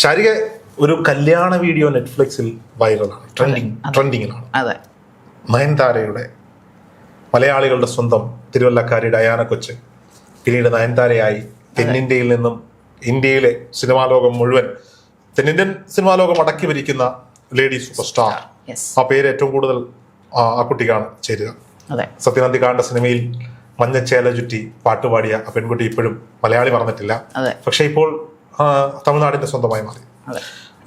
ശാരിക ഒരു കല്യാണ വീഡിയോ നെറ്റ്ഫ്ലിക്സിൽ വൈറലാണ്, ട്രെൻഡിങ്ങിലാണ്. അതെ, നയൻതാരയുടെ മലയാളികളുടെ സ്വന്തം തിരുവല്ലക്കാരി ഡയാന കൊച്ച് പിന്നീട് നയൻതാരയായി തെന്നിന്ത്യയിൽ നിന്നും ഇന്ത്യയിലെ സിനിമാ ലോകം മുഴുവൻ, തെന്നിന്ത്യൻ സിനിമാ ലോകം അടക്കി ഭരിക്കുന്ന ലേഡി സൂപ്പർ സ്റ്റാർ. ആ പേര് ഏറ്റവും കൂടുതൽ ആ കുട്ടിക്കാണ് ചേരുക. സത്യനന്ദിക്കാണ്ട സിനിമയിൽ മഞ്ഞച്ചേല ചുറ്റി പാട്ടുപാടിയ ആ പെൺകുട്ടി ഇപ്പോഴും മലയാളി മറന്നിട്ടില്ല. പക്ഷെ ഇപ്പോൾ തമിഴ്നാടിന്റെ സ്വന്തമായി മാറി.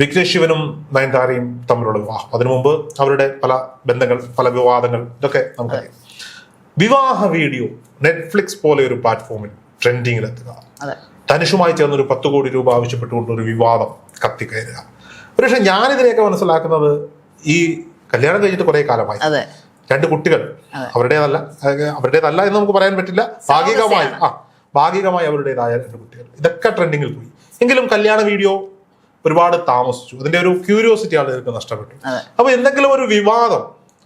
വിഘ്നേഷ് ശിവനും നയൻതാരയും തമ്മിലുള്ള വിവാഹം, അതിനു മുമ്പ് അവരുടെ പല ബന്ധങ്ങൾ, പല വിവാദങ്ങൾ, ഇതൊക്കെ നമുക്കറിയാം. വിവാഹ വീഡിയോ നെറ്റ്ഫ്ലിക്സ് പോലെ ഒരു പ്ലാറ്റ്ഫോമിൽ ട്രെൻഡിങ്ങിലെത്തുക, ധനുഷുമായി ചേർന്ന് ഒരു 10 കോടി രൂപ ആവശ്യപ്പെട്ടുകൊണ്ട് ഒരു വിവാദം കത്തിക്കയറുക. പക്ഷെ ഞാനിതിനെയൊക്കെ മനസ്സിലാക്കുന്നത്, ഈ കല്യാണം കഴിഞ്ഞിട്ട് കുറെ കാലമായി, 2 കുട്ടികൾ അവരുടേതല്ല എന്ന് നമുക്ക് പറയാൻ പറ്റില്ല, ഭാഗികമായി അവരുടേതായ 2 കുട്ടികൾ, ഇതൊക്കെ ട്രെൻഡിങ്ങിൽ പോയി. എങ്കിലും കല്യാണ വീഡിയോ ഒരുപാട് താമസിച്ചു, അതിന്റെ ഒരു ക്യൂരിയോസിറ്റി ആളുകൾക്ക് നഷ്ടപ്പെട്ടു. അപ്പൊ എന്തെങ്കിലും ഒരു വിവാദം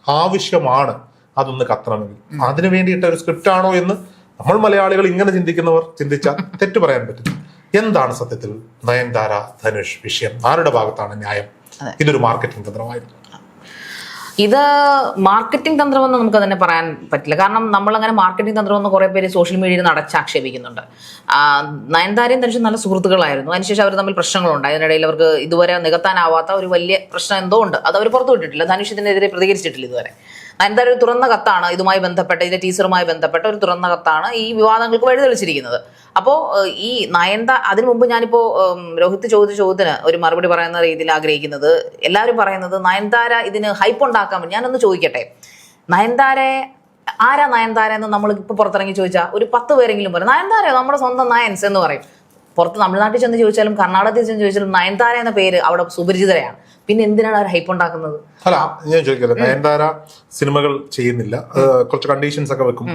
ആവശ്യമാണ് അതൊന്ന് കത്തണമെങ്കിൽ അതിനു വേണ്ടിയിട്ട് ഒരു സ്ക്രിപ്റ്റ് ആണോ എന്ന് നമ്മൾ മലയാളികൾ ഇങ്ങനെ ചിന്തിക്കുന്നവർ ചിന്തിച്ചാൽ തെറ്റു പറയാൻ പറ്റില്ല. എന്താണ് സത്യത്തിൽ നയൻതാര ധനുഷ് വിഷയം? ആരുടെ ഭാഗത്താണ് ന്യായം? ഇതൊരു മാർക്കറ്റിംഗ് തന്ത്രമായിരുന്നു. ഇത് മാർക്കറ്റിംഗ് തന്ത്രമെന്ന് നമുക്ക് തന്നെ പറയാൻ പറ്റില്ല. കാരണം നമ്മളങ്ങനെ മാർക്കറ്റിംഗ് തന്ത്രമെന്ന് കുറെ പേര് സോഷ്യൽ മീഡിയയിൽ അടച്ചാക്ഷേപിക്കുന്നുണ്ട്. നയൻതാരയും ധനുഷും നല്ല സുഹൃത്തുക്കളായിരുന്നു. അതിനുശേഷം അവർ തമ്മിൽ പ്രശ്നങ്ങളുണ്ടായി. അതിനിടയിൽ അവർക്ക് ഇതുവരെ നികത്താനാവാത്ത ഒരു വലിയ പ്രശ്നം എന്തോ ഉണ്ട്. അത് അവർ പുറത്തു വിട്ടിട്ടില്ല. ധനുഷ് ഇതിനെതിരെ പ്രതികരിച്ചിട്ടില്ല ഇതുവരെ. നയൻതാര ഒരു തുറന്ന കത്താണ് ഇതുമായി ബന്ധപ്പെട്ട, ഇതിന്റെ ടീച്ചറുമായി ബന്ധപ്പെട്ട ഒരു തുറന്ന കത്താണ് ഈ വിവാദങ്ങൾക്ക് വഴിതെളിച്ചിരിക്കുന്നത്. അപ്പോൾ ഈ അതിനു മുമ്പ് ഞാനിപ്പോ രോഹിത് ചോദിച്ച ചോദ്യത്തിന് ഒരു മറുപടി പറയുന്ന രീതിയിൽ ആഗ്രഹിക്കുന്നത്, എല്ലാവരും പറയുന്നത് നയൻതാര ഇതിന് ഹൈപ്പ് ഉണ്ടാക്കാൻ വേണ്ടി. ഞാനൊന്ന് ചോദിക്കട്ടെ, ആരാ നയൻതാര എന്ന് നമ്മൾ ഇപ്പൊ പുറത്തിറങ്ങി ചോദിച്ചാൽ ഒരു 10 പേരെങ്കിലും പറയും നയൻതാര നമ്മുടെ സ്വന്തം നയൻസ് എന്ന് പറയും. പുറത്ത് തമിഴ്നാട്ടിൽ ചെന്ന് ചോദിച്ചാലും കർണാടകത്തിൽ ചെന്ന് ചോദിച്ചാലും നയൻതാര എന്ന പേര് അവിടെ സുപരിചിതരെയാണ്. പിന്നെ എന്തിനാണ് അവർ ഹൈപ്പ് ഉണ്ടാക്കുന്നത്? അല്ല, ഞാൻ ചോദിക്കല്ലേ, നയൻതാര സിനിമകൾ ചെയ്യുന്നില്ല, കുറച്ച് കണ്ടീഷൻസ് ഒക്കെ വെക്കും.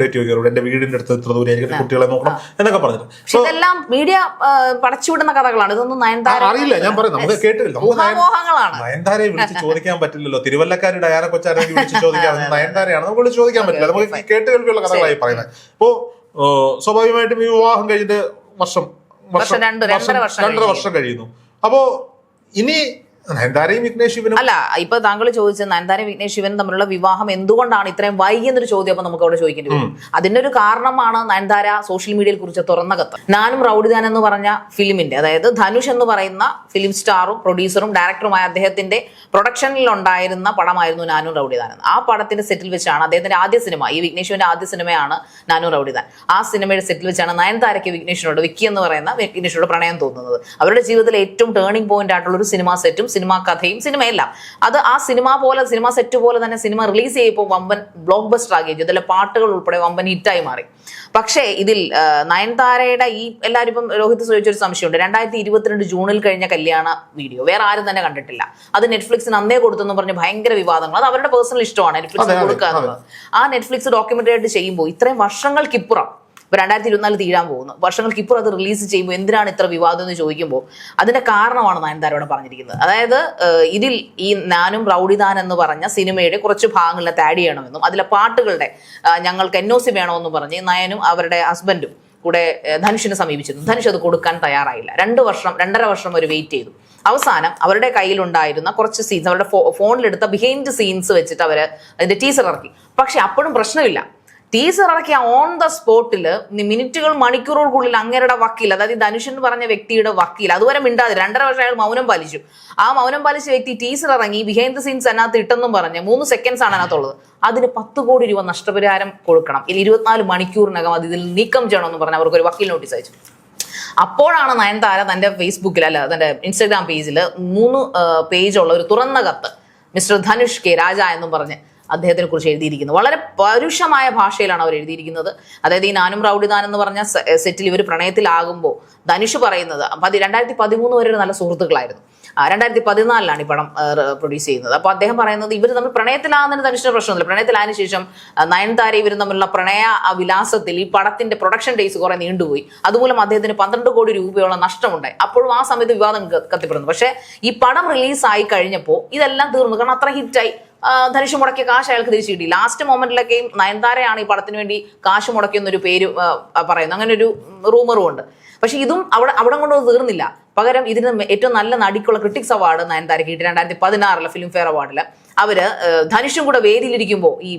എന്റെ വീടിന്റെ അടുത്ത് ഇത്ര ദൂരെയായിരിക്കും, കുട്ടികളെ നോക്കണം എന്നൊക്കെ പറഞ്ഞിട്ട്. ഇതെല്ലാം മീഡിയ പടച്ചുവിടുന്ന കഥകളാണ്. ഇതൊന്നും നയൻതാര അറിയില്ല. ഞാൻ പറയും, നമുക്ക് കേട്ടില്ല. നയൻതാരയെ വിളിച്ച് ചോദിക്കാൻ പറ്റില്ലല്ലോ. തിരുവല്ലക്കാരി ഡയാന കൊച്ചാരെ വിളിച്ച് ചോദിക്കാൻ നയൻതാരയാണ് നമുക്ക് വിളിച്ച് ചോദിക്കാൻ പറ്റില്ല. നമുക്ക് കേട്ട് കേൾവിയുള്ള കഥകളായി പറയുന്നത്. ഇപ്പോ സ്വാഭാവികമായിട്ടും ഈ വിവാഹം കഴിഞ്ഞിട്ട് 2.5 വർഷം കഴിയുന്നു. അപ്പോ ഇനി നയൻതാരയും വിഘ്നേഷ് ശിവനും അല്ല, ഇപ്പൊ താങ്കൾ ചോദിച്ച നയൻതാരയും വിഘ്നേഷ് ശിവനും തമ്മിലുള്ള വിവാഹം എന്തുകൊണ്ടാണ് ഇത്രയും വൈകിയെന്നൊരു ചോദ്യം അപ്പൊ നമുക്ക് അവിടെ ചോദിക്കേണ്ടി വരും. അതിന്റെ ഒരു കാരണമാണ് നയൻതാര സോഷ്യൽ മീഡിയയിൽ കുറിച്ച് തുറന്ന കത്ത്. നാനും റൌഡിദാൻ എന്ന് പറഞ്ഞ ഫിലിമിന്റെ, അതായത് ധനുഷ് എന്ന് പറയുന്ന ഫിലിം സ്റ്റാറും പ്രൊഡ്യൂസറും ഡയറക്ടറുമായ അദ്ദേഹത്തിന്റെ പ്രൊഡക്ഷനിൽ ഉണ്ടായിരുന്ന പടമായിരുന്നു നാനും റൌഡിദാൻ. ആ പടത്തിന്റെ സെറ്റിൽ വെച്ചാണ് അദ്ദേഹത്തിന്റെ ആദ്യ സിനിമ, ഈ വിഘ്നേഷിന്റെ ആദ്യ സിനിമയാണ് നാനും റൌഡിദാൻ. ആ സിനിമയുടെ സെറ്റിൽ വെച്ചാണ് നയൻതാരയ്ക്ക് വിഘ്നേഷിനോട്, വിക്കി എന്ന് പറയുന്ന വിഘ്നേഷിനോട് പ്രണയം തോന്നുന്നത്. അവരുടെ ജീവിതത്തിലെ ഏറ്റവും ടേണിംഗ് പോയിന്റ് ആയിട്ടുള്ള ഒരു സിനിമാ സെറ്റും സിനിമാ കഥയും സിനിമയെല്ലാം അത് ആ സിനിമ സെറ്റ് പോലെ തന്നെ സിനിമ റിലീസ് ചെയ്യുമ്പോൾ വമ്പൻ ബ്ലോക്ക് ബസ്റ്റർ ആകുകയും ഇതിലെ പാട്ടുകൾ ഉൾപ്പെടെ വമ്പൻ ഹിറ്റായി മാറി. പക്ഷേ ഇതിൽ നയൻതാരയുടെ ഈ എല്ലാവരും ഇപ്പം രോഹിത് ചോദിച്ചൊരു സംശയമുണ്ട്. 2022 ജൂണിൽ കഴിഞ്ഞ കല്യാണ വീഡിയോ വേറെ ആരും തന്നെ കണ്ടിട്ടില്ല. അത് നെറ്റ്ഫ്ലിക്സിന് അന്നേ കൊടുത്തെന്ന് പറഞ്ഞ് ഭയങ്കര വിവാദങ്ങൾ. അത് അവരുടെ പേഴ്സണൽ ഇഷ്ടമാണ് നെറ്റ്ഫ്ലിക്സിന് കൊടുക്കുക എന്നുള്ളത്. ആ നെറ്റ്ഫ്ലിക്സ് ഡോക്യുമെന്ററി ആയിട്ട് ചെയ്യുമ്പോൾ ഇത്രയും വർഷങ്ങൾക്കിപ്പുറം, ഇപ്പൊ 2024 തീരാൻ പോകുന്നു, വർഷങ്ങൾക്കിപ്പുറം അത് റിലീസ് ചെയ്യുമ്പോൾ എന്തിനാണ് ഇത്ര വിവാദം എന്ന് ചോദിക്കുമ്പോൾ അതിന്റെ കാരണമാണ് നയൻതാരയോട് പറഞ്ഞിരിക്കുന്നത്. അതായത് ഇതിൽ ഈ നാനും റൌഡിദാൻ എന്ന് പറഞ്ഞ സിനിമയുടെ കുറച്ച് ഭാഗങ്ങളിലത്ത് ആഡ് ചെയ്യണമെന്നും അതിലെ പാട്ടുകളുടെ ഞങ്ങൾക്ക് NOC വേണമെന്നും പറഞ്ഞ് നയനും അവരുടെ ഹസ്ബൻഡും കൂടെ ധനുഷിനെ സമീപിച്ചിരുന്നു. ധനുഷ് അത് കൊടുക്കാൻ തയ്യാറായില്ല. 2.5 വർഷം അവർ വെയിറ്റ് ചെയ്തു. അവസാനം അവരുടെ കയ്യിലുണ്ടായിരുന്ന കുറച്ച് സീൻസ്, അവരുടെ ഫോണിലെടുത്ത ബിഹൈൻഡ് സീൻസ് വെച്ചിട്ട് അവർ അതിന്റെ ടീസർ ഇറക്കി. പക്ഷെ അപ്പോഴും പ്രശ്നമില്ല. ടീസർ ഇറക്കിയ ഓൺ ദ സ്പോട്ടില് മിനിറ്റുകൾ മണിക്കൂറുകൾക്കുള്ളിൽ അങ്ങേരുടെ വക്കീൽ, അതായത് ധനുഷ് എന്ന് പറഞ്ഞ വ്യക്തിയുടെ വക്കീൽ, അതുവരെ മിണ്ടാതെ 2.5 വർഷം അയാൾ മൗനം പാലിച്ചു. ആ മൗനം പാലിച്ച വ്യക്തി ടീസർ ഇറങ്ങി ബിഹൈൻഡ് ദ സീൻസ് അതിനകത്ത് ഇട്ടെന്നും പറഞ്ഞ് 3 സെക്കൻഡ്സ് ആണ് അതിനകത്തുള്ളത്. അതിന് 10 കോടി രൂപ നഷ്ടപരിഹാരം കൊടുക്കണം, 24 മണിക്കൂറിനകം അത് ഇതിൽ നീക്കം ചെയ്യണമെന്ന് പറഞ്ഞ് അവർക്ക് ഒരു വക്കീൽ നോട്ടീസ് അയച്ചു. അപ്പോഴാണ് നയൻതാര തന്റെ ഫേസ്ബുക്കിൽ, അല്ല തന്റെ ഇൻസ്റ്റാഗ്രാം പേജിൽ 3 പേജുള്ള ഒരു തുറന്ന കത്ത് മിസ്റ്റർ ധനുഷ് കെ രാജ എന്നും പറഞ്ഞ് അദ്ദേഹത്തിനെ കുറിച്ച് എഴുതിയിരിക്കുന്നത്. വളരെ പരുഷമായ ഭാഷയിലാണ് അവർ എഴുതിയിരിക്കുന്നത്. അതായത് ഈ നാനും റൌഡിദാൻ എന്ന് പറഞ്ഞ സെറ്റിൽ ഇവർ പ്രണയത്തിലാകുമ്പോൾ ധനുഷ് പറയുന്നത് 2013 വരെ നല്ല സുഹൃത്തുക്കളായിരുന്നു. 2014 ഈ പടം പ്രൊഡ്യൂസ് ചെയ്യുന്നത്. അപ്പോൾ അദ്ദേഹം പറയുന്നത് ഇവർ തമ്മിൽ പ്രണയത്തിലാകുന്നതിന് ധനുഷിന് പ്രശ്നമൊന്നുമില്ല. പ്രണയത്തിലായതിനു ശേഷം നയൻതാര ഇവർ തമ്മിലുള്ള പ്രണയ വിലാസത്തിൽ ഈ പടത്തിന്റെ പ്രൊഡക്ഷൻ ഡേയ്സ് കുറെ നീണ്ടുപോയി. അതുമൂലം അദ്ദേഹത്തിന് 12 കോടി രൂപയോളം നഷ്ടമുണ്ടായി. അപ്പോഴും ആ സമയത്ത് വിവാദം കത്തിപ്പെടുന്നു. പക്ഷേ ഈ പടം റിലീസായി കഴിഞ്ഞപ്പോൾ ഇതെല്ലാം തീർന്നു. കാരണം അത്ര ഹിറ്റായി. ധനുഷ് മുടക്കിയ കാശ് അയാൾക്ക് തിരിച്ചു കിട്ടി. ലാസ്റ്റ് മൊമെന്റിലൊക്കെയും നയൻതാരയാണ് ഈ പടത്തിന് വേണ്ടി കാശ് മുടക്കിയെന്നൊരു പേര് പറയുന്നു. അങ്ങനെ ഒരു റൂമറും ഉണ്ട്. പക്ഷെ ഇതും അവിടെ കൊണ്ട് തീർന്നില്ല. പകരം ഇതിന് ഏറ്റവും നല്ല നടിക്കുള്ള ക്രിട്ടിക്സ് അവാർഡ് നയൻതാരക്ക് കിട്ടി 2016 ഫിലിം ഫെയർ അവാർഡിൽ. അവര് ധനുഷും കൂടെ വേദിയിലിരിക്കുമ്പോൾ ഈ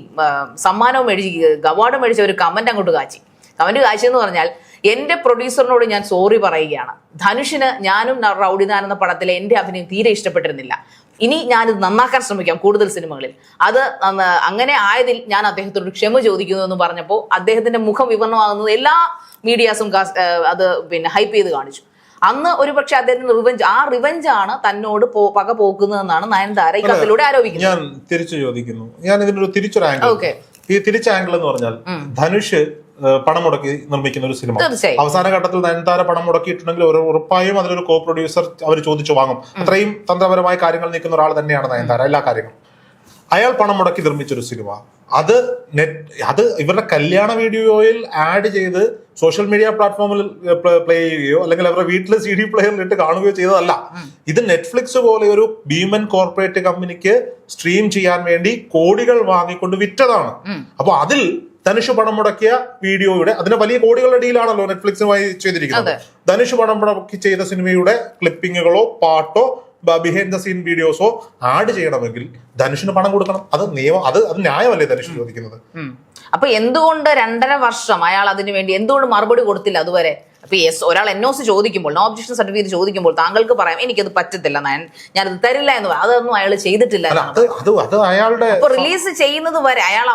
സമ്മാനവും മേടിച്ച് അവാർഡ് മേടിച്ച ഒരു കമന്റ് അങ്ങോട്ട് കാച്ചി. കമന്റ് കാച്ചെന്ന് പറഞ്ഞാൽ, എന്റെ പ്രൊഡ്യൂസറിനോട് ഞാൻ സോറി പറയുകയാണ്. ധനുഷിന് ഞാനും റൗഡിദാൻ എന്ന പടത്തിലെ എന്റെ അഭിനയം തീരെ ഇഷ്ടപ്പെട്ടിരുന്നില്ല. ഇനി ഞാനിത് നന്നാക്കാൻ ശ്രമിക്കാം കൂടുതൽ സിനിമകളിൽ. അത് അങ്ങനെ ആയതിൽ ഞാൻ അദ്ദേഹത്തോട് ക്ഷമ ചോദിക്കുന്നു എന്ന് പറഞ്ഞപ്പോൾ അദ്ദേഹത്തിന്റെ മുഖം വിവരണമാകുന്നത് എല്ലാ മീഡിയാസും അത് ഹൈപ്പ് ചെയ്ത് കാണിച്ചു. അന്ന് ഒരു പക്ഷെ അദ്ദേഹത്തിന് റിവെഞ്ചാണ് തന്നോട് പക പോക്കുന്നതെന്നാണ് നയൻതാര ഈ കത്തിലൂടെ ആരോപിക്കുന്നത്. ഞാൻ തിരിച്ചു ചോദിക്കുന്നു, ഞാൻ ഇതിനൊരു തിരിച്ചൊരു ആംഗിൾ, ഈ തിരിച്ച ആംഗിൾ എന്ന് പറഞ്ഞാൽ ധനുഷ് പണം മുടക്കി നിർമ്മിക്കുന്ന ഒരു സിനിമ, അവസാന ഘട്ടത്തിൽ നയൻതാര പണം മുടക്കിയിട്ടുണ്ടെങ്കിൽ ഉറപ്പായും അതിലൊരു കോ പ്രൊഡ്യൂസർ അവർ ചോദിച്ചു വാങ്ങും. അത്രയും തന്ത്രപരമായ കാര്യങ്ങൾ നീക്കുന്ന ഒരാൾ തന്നെയാണ് നയൻതാര, എല്ലാ കാര്യങ്ങളും. അയാൾ പണം മുടക്കി നിർമ്മിച്ചൊരു സിനിമ, അത് ഇവരുടെ കല്യാണ വീഡിയോയിൽ ആഡ് ചെയ്ത് സോഷ്യൽ മീഡിയ പ്ലാറ്റ്ഫോമിൽ പ്ലേ ചെയ്യുകയോ അല്ലെങ്കിൽ അവരുടെ വീട്ടിലെ CD പ്ലെയറിൽ ഇട്ട് കാണുകയോ ചെയ്തതല്ല. ഇത് നെറ്റ്ഫ്ലിക്സ് പോലെ ഒരു ഭീമൻ കോർപ്പറേറ്റ് കമ്പനിക്ക് സ്ട്രീം ചെയ്യാൻ വേണ്ടി കോടികൾ വാങ്ങിക്കൊണ്ട് വിറ്റതാണ്. അപ്പൊ അതിൽ ധനുഷ് പണം മുടക്കിയ വീഡിയോയുടെ, അതിന് വലിയ കോടികളുടെ ഡീലാണല്ലോ നെറ്റ്ഫ്ലിക്സുമായി ചെയ്തിരിക്കുന്നത്. ധനുഷ് പണം മുടക്കി ചെയ്ത സിനിമയുടെ ക്ലിപ്പിങ്ങുകളോ പാട്ടോ ബിഹൈൻഡ് ദ സീൻ വീഡിയോസോ ആഡ് ചെയ്യണമെങ്കിൽ ധനുഷിന് പണം കൊടുക്കണം. അത് നിയമം, അത് ന്യായമല്ലേ ധനുഷ് ചോദിക്കുന്നത്? അപ്പൊ എന്തുകൊണ്ട് 2.5 വർഷം അയാൾ അതിനു വേണ്ടി എന്തുകൊണ്ട് മറുപടി കൊടുത്തില്ല അതുവരെ? അപ്പൊ ഒരാൾ NOC ചോദിക്കുമ്പോൾ, നോ ഒബ്ജക്ഷൻ സർട്ടിഫിക്കറ്റ് ചോദിക്കുമ്പോൾ താങ്കൾക്ക് പറയാം എനിക്കത് പറ്റത്തില്ല, ഞാനത് തരില്ല എന്ന് പറയാം. അതൊന്നും അയാൾ ചെയ്തിട്ടില്ല. അയാളുടെ റിലീസ് ചെയ്യുന്നത് വരെ അയാൾ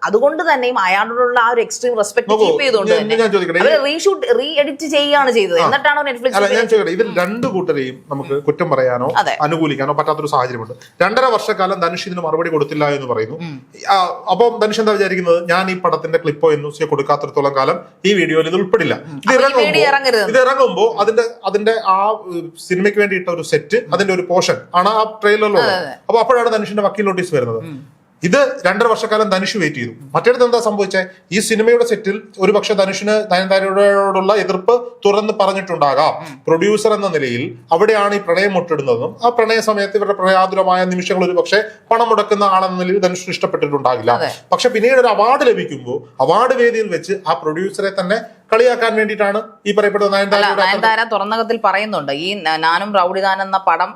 അതുകൊണ്ട് തന്നെയും അയാളോടുള്ള ആ ഒരു എക്സ്ട്രീം റെസ്പെക്ട് കീപ്പ് ചെയ്തുകൊണ്ട് റീ എഡിറ്റ് ചെയ്യുകയാണ് ചെയ്തത്. എന്നിട്ടാണ് നെറ്റ്ഫ്ലിക്സ്. ഇതിൽ രണ്ടു കൂട്ടരെയും നമുക്ക് കുറ്റം പറയാനോ അനുകൂലിക്കാനോ പറ്റാത്തൊരു സാഹചര്യമുണ്ട്. 2.5 വർഷക്കാലം ധനുഷ് ഇതിന് മറുപടി കൊടുത്തില്ല എന്ന് പറയുന്നു. അപ്പം ധനുഷ് എന്താ വിചാരിക്കുന്നത്? ഞാൻ ഈ പടത്തിന്റെ ക്ലിപ്പോ NOC കൊടുക്കാത്തിടത്തോളം കാലം ഈ വീഡിയോയിൽ ഇത് ഉൾപ്പെടില്ല. ഇത് ഇറങ്ങുമ്പോ അതിന്റെ ആ സിനിമയ്ക്ക് വേണ്ടി ഇട്ട ഒരു സെറ്റ്, അതിന്റെ ഒരു പോർഷൻ ആണ് ആ ട്രെയിലറിലുള്ളത്. അപ്പൊ അപ്പോഴാണ് ധനുഷിന്റെ വക്കീൽ നോട്ടീസ് വരുന്നത്. ഇത് 2.5 വർഷക്കാലം ധനുഷ് വെയിറ്റ് ചെയ്തു. മറ്റേടത്ത് എന്താ സംഭവിച്ചത്? ഈ സിനിമയുടെ സെറ്റിൽ ഒരുപക്ഷെ ധനുഷിന് നയൻതാരയോടുള്ള എതിർപ്പ് തുറന്ന് പറഞ്ഞിട്ടുണ്ടാകാം. പ്രൊഡ്യൂസർ എന്ന നിലയിൽ അവിടെയാണ് ഈ പ്രണയം മുട്ടിടുന്നതെന്നും ആ പ്രണയ സമയത്ത് ഇവരുടെ പ്രണയാതുരമായ നിമിഷങ്ങൾ ഒരു പക്ഷേ പണം മുടക്കുന്ന ആളെന്ന നിലയിൽ ധനുഷിന് ഇഷ്ടപ്പെട്ടിട്ടുണ്ടാകില്ല. പക്ഷെ പിന്നീട് ഒരു അവാർഡ് ലഭിക്കുമ്പോൾ അവാർഡ് വേദിയിൽ വെച്ച് ആ പ്രൊഡ്യൂസറെ തന്നെ കളിയാക്കാൻ വേണ്ടിയിട്ടാണ് ഈ പറയപ്പെടുന്ന നയൻതാര തുറന്നകത്തിൽ പറയുന്നുണ്ട്. ഈ നാനും റൗഡിദാൻ എന്ന പടം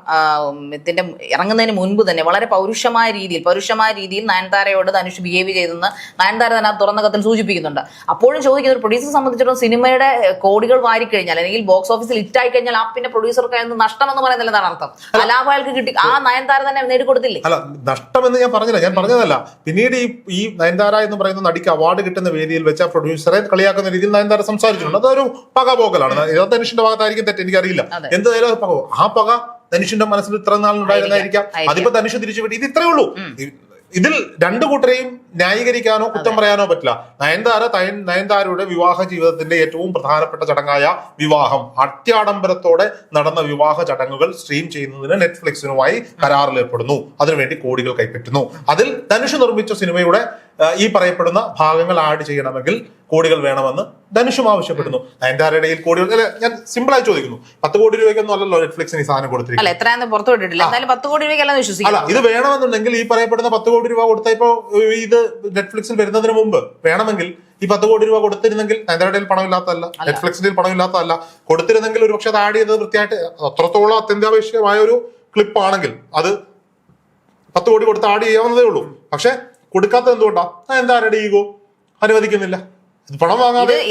ഇതിന്റെ ഇറങ്ങുന്നതിന് മുൻപ് തന്നെ വളരെ പൗരുഷമായ രീതിയിൽ നയൻതാരയോട് ധനുഷ് ബിഹേവ് ചെയ്തെന്ന് നയൻതാര തന്നെ ആ തുറന്നകത്തിൽ സൂചിപ്പിക്കുന്നുണ്ട്. അപ്പോഴും ചോദിക്കുന്ന ഒരു പ്രൊഡ്യൂസറെ സംബന്ധിച്ചിടത്തോളം സിനിമയുടെ കോടികൾ വാരിക്കഴിഞ്ഞാൽ അല്ലെങ്കിൽ ബോക്സ് ഓഫീസിൽ ഹിറ്റായി കഴിഞ്ഞാൽ ആ പിന്നെ പ്രൊഡ്യൂസർക്ക് നഷ്ടം എന്ന് പറയുന്നില്ല, എന്താണ് അർത്ഥം? ലാഭം അയാൾക്ക് കിട്ടി, ആ നയൻതാര തന്നെ നേടിക്കൊടുത്തില്ലേ? അല്ല, നഷ്ടമെന്ന് ഞാൻ പറഞ്ഞതല്ല. പിന്നീട് ഈ നയൻതാര എന്ന് പറയുന്ന നടിക്ക് അവാർഡ് കിട്ടുന്ന വേദിയിൽ വെച്ച പ്രൊഡ്യൂസറെ കളിയാക്കുന്ന രീതിയിൽ നയൻതാര സംസാരിച്ചിട്ടുണ്ട്. അതൊരു പകപോക്കലാണ്. ധനുഷിന്റെ ഭാഗത്തായിരിക്കും തെറ്റ്, എനിക്കറിയില്ല. എന്തായാലും ആ പക ധനുഷിന്റെ മനസ്സിൽ ഇത്ര നാളുണ്ടായിരുന്നായിരിക്കാം. അതിപ്പോ ധനുഷ് തിരിച്ചു വിട്ടി. ഇത് ഇത്രയേ ഉള്ളൂ. ഇതിൽ രണ്ടു കൂട്ടരെയും ന്യായീകരിക്കാനോ കുറ്റം പറയാനോ പറ്റില്ല. നയൻതാരയുടെ വിവാഹ ജീവിതത്തിന്റെ ഏറ്റവും പ്രധാനപ്പെട്ട ചടങ്ങായ വിവാഹം, അത്യാഡംബരത്തോടെ നടന്ന വിവാഹ ചടങ്ങുകൾ സ്ട്രീം ചെയ്യുന്നതിന് നെറ്റ്ഫ്ലിക്സിനുമായി കരാറിൽ ഏർപ്പെടുന്നു. അതിനുവേണ്ടി കോടികൾ കൈപ്പറ്റുന്നു. അതിൽ ധനുഷ് നിർമ്മിച്ച സിനിമയുടെ ഈ പറയപ്പെടുന്ന ഭാഗങ്ങൾ ആഡ് ചെയ്യണമെങ്കിൽ കോടികൾ വേണമെന്ന് ധനുഷും ആവശ്യപ്പെടുന്നു. നയൻതാരയുടെ കോടികൾ, ഞാൻ സിമ്പിൾ ആയി ചോദിക്കുന്നു, 10 കോടി രൂപയ്ക്കൊന്നും അല്ലല്ലോ നെറ്റ്ഫ്ലിക്സിന് ഈ സാധനം കൊടുത്തിരിക്കുന്നത്. അല്ല, ഇത് വേണമെന്നുണ്ടെങ്കിൽ ഈ പറയപ്പെടുന്ന 10 കോടി രൂപ കൊടുത്തപ്പോ ഇത് നെറ്റ്ഫ്ലിക്സിൽ വരുന്നതിന് മുമ്പ് വേണമെങ്കിൽ ഈ 10 കോടി രൂപ കൊടുത്തിരുന്നെങ്കിൽ, നയൻതാരയുടെ പണമില്ലാത്തതല്ല, നെറ്റ്ഫ്ലിക്സിന്റെ പണമില്ലാത്തതല്ല, കൊടുത്തിരുന്നെങ്കിൽ ഒരു പക്ഷെ അത് ആഡ് ചെയ്തത് വൃത്തിയായിട്ട് അത്രത്തോളം അത്യന്താപേക്ഷിതമായ ഒരു ക്ലിപ്പ് ആണെങ്കിൽ അത് 10 കോടി കൊടുത്ത് ആഡ് ചെയ്യാവുന്നതേ ഉള്ളൂ. പക്ഷെ കൊടുക്കാത്തത് എന്തുകൊണ്ടാ? നയൻതാരയുടെ ഈഗോ അനുവദിക്കുന്നില്ല.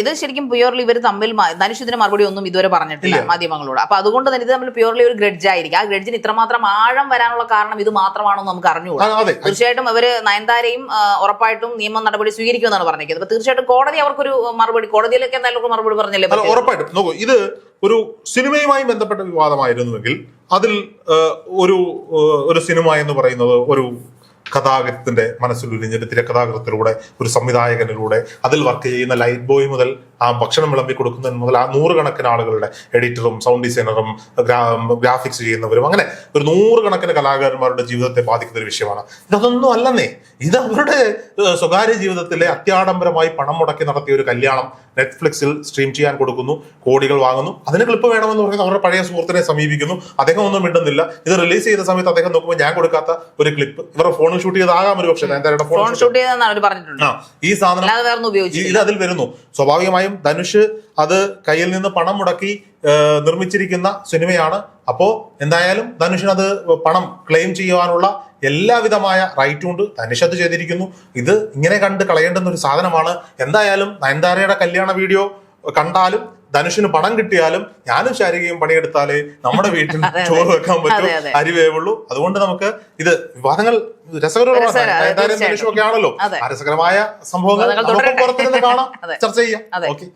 ഇത് ശരിക്കും പ്യൂർലി ഇവർ തമ്മിൽ ധനുഷ് ഇതിന് മറുപടി ഒന്നും ഇതുവരെ പറഞ്ഞിട്ടില്ല മാധ്യമങ്ങളോട്. അപ്പൊ അതുകൊണ്ട് തന്നെ ഇത് തമ്മിൽ പ്യൂർലി ഒരു ഗ്രഡ്ജ് ആയിരിക്കും. ആ ഗ്രഡ്ജിന് ഇത്രമാത്രം ആഴം വരാനുള്ള കാരണം ഇത് മാത്രമാണെന്ന് നമുക്ക് അറിഞ്ഞുകൂടാ. തീർച്ചയായിട്ടും അവര് നയൻതാരയും ഉറപ്പായിട്ടും നിയമ നടപടി സ്വീകരിക്കുമെന്നാണ് പറഞ്ഞിരിക്കുന്നത്. അപ്പൊ തീർച്ചയായിട്ടും കോടതി അവർക്കൊരു മറുപടി, കോടതിയിലൊക്കെ എന്തായാലും മറുപടി പറഞ്ഞില്ലേ? ഉറപ്പായിട്ടും നോക്കൂ, ഇത് ഒരു സിനിമയുമായി ബന്ധപ്പെട്ട വിവാദമായിരുന്നുവെങ്കിൽ അതിൽ ഒരു സിനിമ എന്ന് പറയുന്നത് ഒരു കഥാകൃത്തിന്റെ മനസ്സിലുരിഞ്ഞിട്ട് തിരക്കഥാകൃത്തിലൂടെ, ഒരു സംവിധായകനിലൂടെ, അതിൽ വർക്ക് ചെയ്യുന്ന ലൈറ്റ് ബോയ് മുതൽ ആ ഭക്ഷണം വിളമ്പി കൊടുക്കുന്നതിന് മുതൽ ആ 100 കണക്കിന് ആളുകളുടെ എഡിറ്ററും സൗണ്ട് ഡിസൈനറും ഗ്രാഫിക്സ് ചെയ്യുന്നവരും അങ്ങനെ ഒരു 100 കണക്കിന് കലാകാരന്മാരുടെ ജീവിതത്തെ ബാധിക്കുന്ന ഒരു വിഷയമാണ്. ഇതൊന്നും അല്ലെന്നേ. ഇത് അവരുടെ സ്വകാര്യ ജീവിതത്തിലെ അത്യാഡംബരമായി പണം മുടക്കി നടത്തിയ ഒരു കല്യാണം നെറ്റ്ഫ്ലിക്സിൽ സ്ട്രീം ചെയ്യാൻ കൊടുക്കുന്നു, കോടികൾ വാങ്ങുന്നു. അതിന് ക്ലിപ്പ് വേണമെന്ന് പറയുന്നത് അവരുടെ പഴയ സുഹൃത്തിനെ സമീപിക്കുന്നു. അദ്ദേഹം ഒന്നും മിണ്ടുന്നില്ല. ഇത് റിലീസ് ചെയ്ത സമയത്ത് അദ്ദേഹം നോക്കുമ്പോൾ ഞാൻ കൊടുക്കാത്ത ഒരു ക്ലിപ്പ് ഇവരുടെ ഫോണിൽ ഷൂട്ട് ചെയ്താകാം ഒരു പക്ഷേ. ഈ സാധനം ഇത് അതിൽ വരുന്നു. സ്വാഭാവികമായും സ്വാഭാവികമായും ധനുഷ് അത് കയ്യിൽ നിന്ന് പണം മുടക്കി നിർമ്മിച്ചിരിക്കുന്ന സിനിമയാണ്. അപ്പോ എന്തായാലും ധനുഷിന് അത് പണം ക്ലെയിം ചെയ്യുവാനുള്ള എല്ലാവിധമായ റൈറ്റും ഉണ്ട്. ധനുഷ് അത് ചെയ്തിരിക്കുന്നു. ഇത് ഇങ്ങനെ കണ്ട് കളയേണ്ടുന്ന ഒരു സാധനമാണ്. എന്തായാലും നയൻതാരയുടെ കല്യാണ വീഡിയോ കണ്ടാലും ധനുഷിന് പണം കിട്ടിയാലും ഞാനും ശാരികയും പണിയെടുത്താലേ നമ്മുടെ വീട്ടിൽ ചോറ് വെക്കാൻ പറ്റൂ, അരി വേവുള്ളൂ. അതുകൊണ്ട് നമുക്ക് ഇത് വിവാദങ്ങൾ രസകരമാണ്. നയൻതാരയും ധനുഷും ഒക്കെ ആണല്ലോ. ആ രസകരമായ സംഭവങ്ങൾ നമുക്ക് പുറത്തുനിന്ന് കാണാം, ചർച്ച ചെയ്യാം. ഓക്കെ.